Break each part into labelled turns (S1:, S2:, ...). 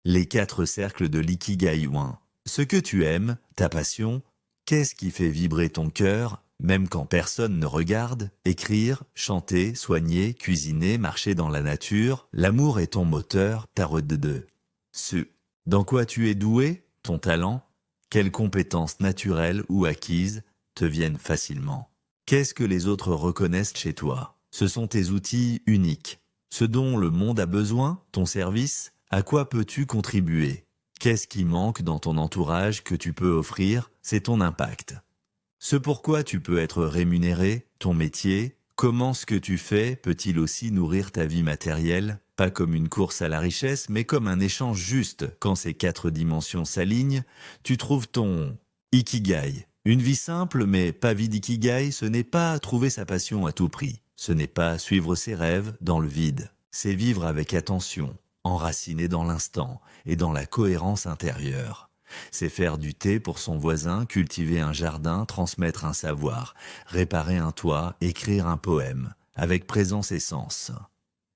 S1: Les 4 cercles de l'ikigai 1. Ce que tu aimes, ta passion, qu'est-ce qui fait vibrer ton cœur, même quand personne ne regarde? Écrire, chanter, soigner, cuisiner, marcher dans la nature, l'amour est ton moteur, ta de. Ce. Dans quoi tu es doué, ton talent? Quelles compétences naturelles ou acquises te viennent facilement? Qu'est-ce que les autres reconnaissent chez toi? Ce sont tes outils uniques. Ce dont le monde a besoin, ton service, à quoi peux-tu contribuer? Qu'est-ce qui manque dans ton entourage que tu peux offrir? C'est ton impact. Ce pourquoi tu peux être rémunéré, ton métier, comment ce que tu fais peut-il aussi nourrir ta vie matérielle, pas comme une course à la richesse, mais comme un échange juste. Quand ces 4 dimensions s'alignent, tu trouves ton ikigai. Une vie simple, mais pas vie d'ikigai, ce n'est pas trouver sa passion à tout prix. Ce n'est pas suivre ses rêves dans le vide. C'est vivre avec attention, enraciné dans l'instant et dans la cohérence intérieure. C'est faire du thé pour son voisin, cultiver un jardin, transmettre un savoir, réparer un toit, écrire un poème, avec présence et sens.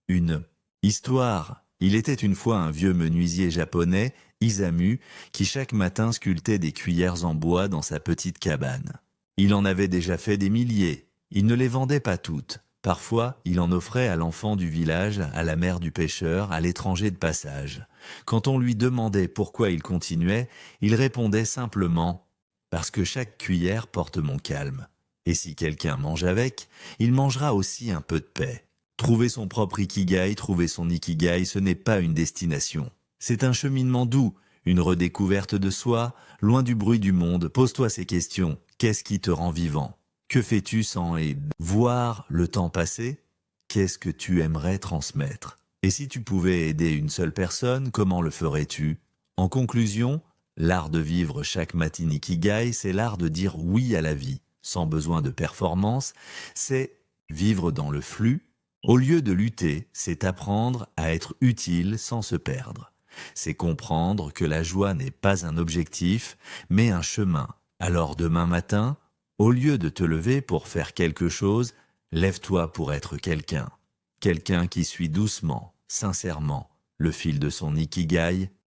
S1: Une histoire. Il était une fois un vieux menuisier japonais, Isamu, qui chaque matin sculptait des cuillères en bois dans sa petite cabane. Il en avait déjà fait des milliers. Il ne les vendait pas toutes. Parfois, il en offrait à l'enfant du village, à la mère du pêcheur, à l'étranger de passage. Quand on lui demandait pourquoi il continuait, il répondait simplement « Parce que chaque cuillère porte mon calme. Et si quelqu'un mange avec, il mangera aussi un peu de paix. » Trouver son propre ikigai, trouver son ikigai, ce n'est pas une destination. C'est un cheminement doux, une redécouverte de soi, loin du bruit du monde. Pose-toi ces questions. Qu'est-ce qui te rend vivant? Que fais-tu sans voir le temps passer? Qu'est-ce que tu aimerais transmettre? Et si tu pouvais aider une seule personne, comment le ferais-tu? En conclusion, l'art de vivre chaque matin ikigai, c'est l'art de dire oui à la vie, sans besoin de performance, c'est vivre dans le flux. Au lieu de lutter, c'est apprendre à être utile sans se perdre. C'est comprendre que la joie n'est pas un objectif, mais un chemin. Alors demain matin, au lieu de te lever pour faire quelque chose, lève-toi pour être quelqu'un. Quelqu'un qui suit doucement, sincèrement, le fil de son ikigai